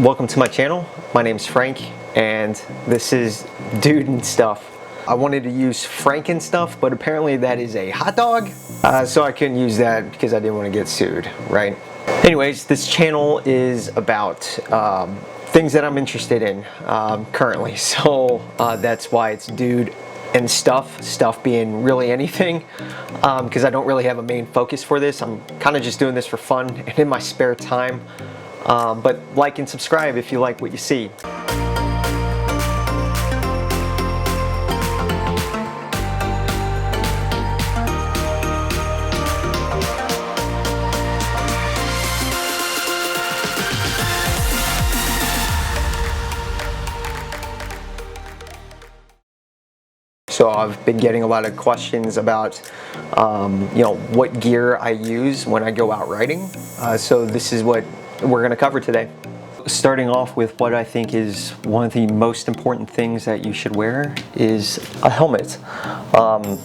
Welcome to my channel. My name's Frank and this is Dude and Stuff. I wanted to use Franken Stuff, but apparently that is a hot dog. So I couldn't use that because I didn't want to get sued, right? Anyways, this channel is about things that I'm interested in currently. So that's why it's Dude and Stuff being really anything, because I don't really have a main focus for this. I'm kind of just doing this for fun and in my spare time. But like and subscribe if you like what you see. So I've been getting a lot of questions about, what gear I use when I go out riding. So this is what we're going to cover today. Starting off with what I think is one of the most important things that you should wear is a helmet.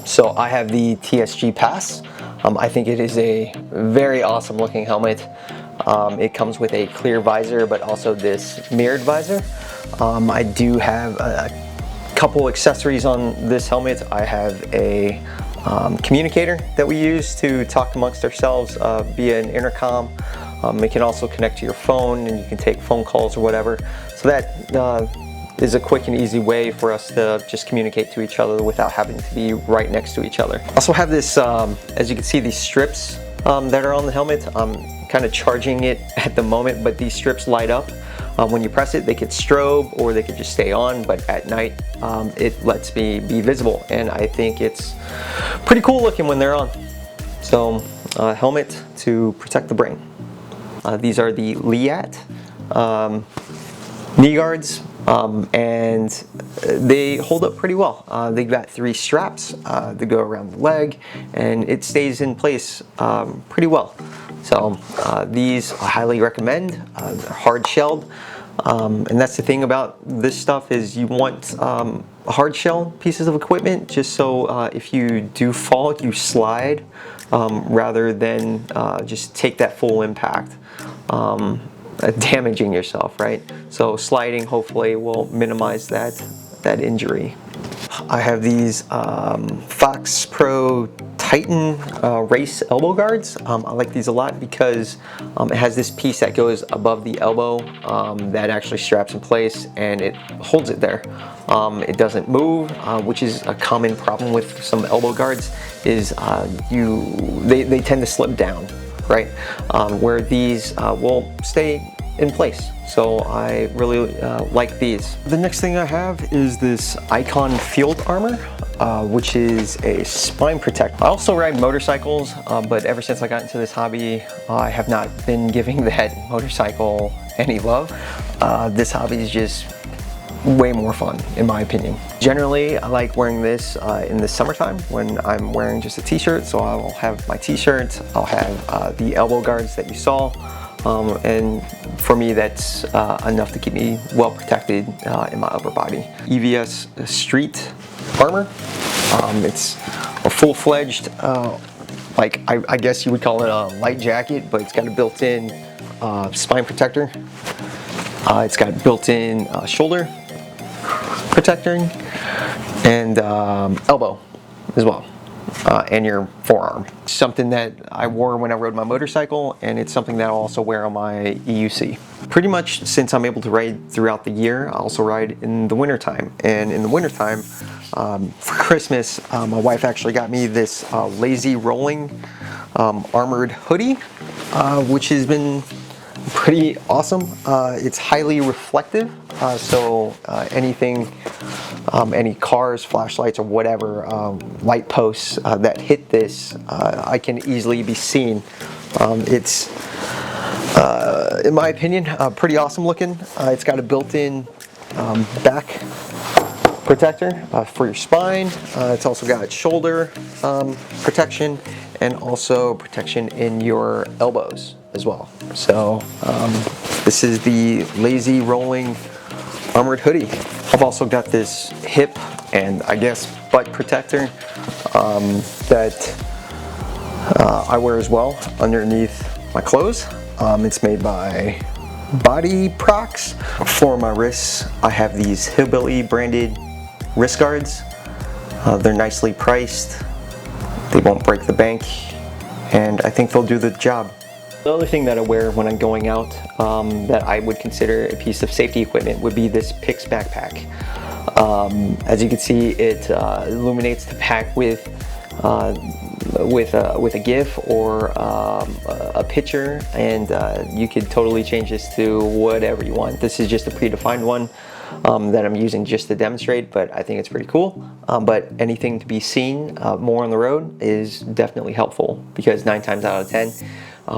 So I have the TSG Pass. I think it is a very awesome looking helmet. It comes with a clear visor, but also this mirrored visor. I do have a couple accessories on this helmet. I have a communicator that we use to talk amongst ourselves via an intercom. It can also connect to your phone and you can take phone calls or whatever. So that is a quick and easy way for us to just communicate to each other without having to be right next to each other. I also have this, as you can see, these strips that are on the helmet. I'm kind of charging it at the moment, but these strips light up. When you press it, they could strobe or they could just stay on, but at night it lets me be visible, and I think it's pretty cool looking when they're on. So helmet to protect the brain. These are the Liat knee guards, and they hold up pretty well. They've got 3 straps that go around the leg, and it stays in place pretty well. So these I highly recommend. They're hard shelled, and that's the thing about this stuff is you want hard shell pieces of equipment just so if you do fall, you slide rather than just take that full impact, damaging yourself, right? So sliding hopefully will minimize that injury. I have these Fox Pro Titan race elbow guards. I like these a lot because it has this piece that goes above the elbow that actually straps in place and it holds it there. It doesn't move, which is a common problem with some elbow guards, is they tend to slip down, right? Where these will stay in place. So I really like these. The next thing I have is this Icon Field Armor, which is a spine protector. I also ride motorcycles, but ever since I got into this hobby, I have not been giving that motorcycle any love. This hobby is just way more fun, in my opinion. Generally, I like wearing this in the summertime when I'm wearing just a t-shirt. So I will have my t-shirt, I'll have the elbow guards that you saw, and for me that's enough to keep me well protected in my upper body. EVS Street Armor. It's a full-fledged, I guess you would call it a light jacket, but it's got a built-in spine protector. It's got built-in shoulder protector and elbow as well, and your forearm. Something that I wore when I rode my motorcycle, and it's something that I'll also wear on my EUC. Pretty much since I'm able to ride throughout the year, I also ride in the wintertime. And in the wintertime, for Christmas, my wife actually got me this lazy rolling armored hoodie, which has been pretty awesome. It's highly reflective, so anything, any cars, flashlights, or whatever, light posts that hit this, I can easily be seen. It's, in my opinion, pretty awesome looking. It's got a built-in back protector for your spine. It's also got shoulder protection and also protection in your elbows as well. So this is the lazy rolling armored hoodie. I've also got this hip and I guess butt protector that I wear as well underneath my clothes. It's made by body procs. For my wrists, I have these Hillbilly branded wrist guards. They're nicely priced, they won't break the bank, and I think they'll do the job. The other thing that I wear when I'm going out that I would consider a piece of safety equipment would be this Pix backpack. As you can see, it illuminates the pack with a GIF or a picture, and you could totally change this to whatever you want. This is just a predefined one that I'm using just to demonstrate, but I think it's pretty cool. But anything to be seen more on the road is definitely helpful, because 9 times out of 10,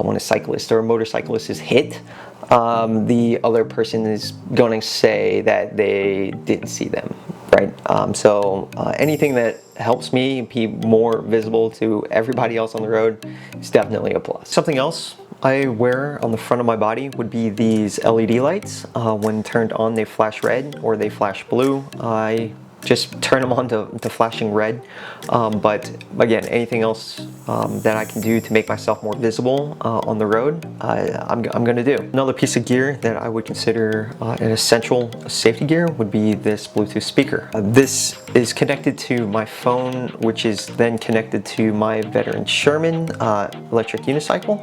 when a cyclist or a motorcyclist is hit, the other person is going to say that they didn't see them, right? So anything that helps me be more visible to everybody else on the road is definitely a plus. Something else I wear on the front of my body would be these LED lights. When turned on, they flash red or they flash blue. I just turn them on to flashing red. But again, anything else that I can do to make myself more visible on the road, I'm gonna do. Another piece of gear that I would consider an essential safety gear would be this Bluetooth speaker. This is connected to my phone, which is then connected to my veteran Sherman electric unicycle.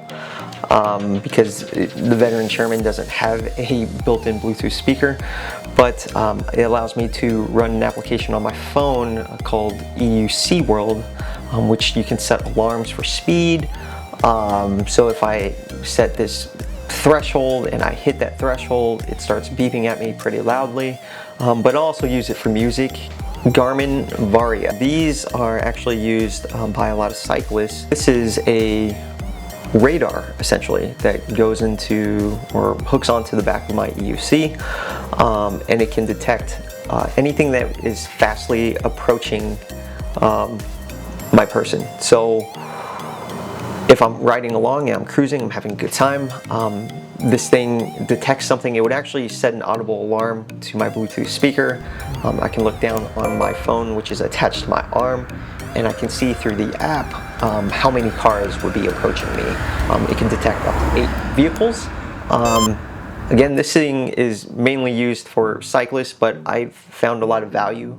Because the veteran Sherman doesn't have a built-in Bluetooth speaker, but it allows me to run an application on my phone called EUC World, which you can set alarms for speed. So if I set this threshold and I hit that threshold, it starts beeping at me pretty loudly, but I'll also use it for music. Garmin Varia. These are actually used by a lot of cyclists. This is a radar essentially that goes into or hooks onto the back of my EUC, and it can detect anything that is fastly approaching my person. So if I'm riding along and I'm cruising, I'm having a good time, this thing detects something. It would actually set an audible alarm to my Bluetooth speaker. I can look down on my phone, which is attached to my arm, and I can see through the app how many cars would be approaching me. It can detect up to 8 vehicles. Again, this thing is mainly used for cyclists, but I've found a lot of value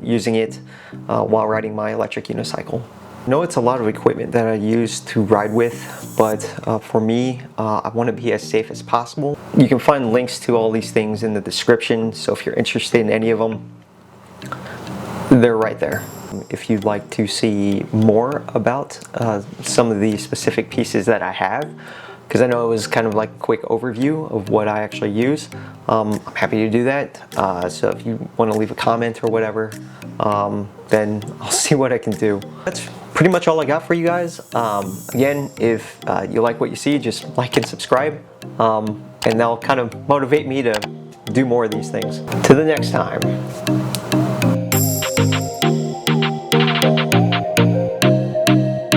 using it while riding my electric unicycle. I know it's a lot of equipment that I use to ride with, but for me, I want to be as safe as possible. You can find links to all these things in the description, so if you're interested in any of them, they're right there. If you'd like to see more about some of the specific pieces that I have, because I know it was kind of like a quick overview of what I actually use, I'm happy to do that. So if you want to leave a comment or whatever, then I'll see what I can do. That's pretty much all I got for you guys. Again, if you like what you see, just like and subscribe, and that'll kind of motivate me to do more of these things. Till the next time.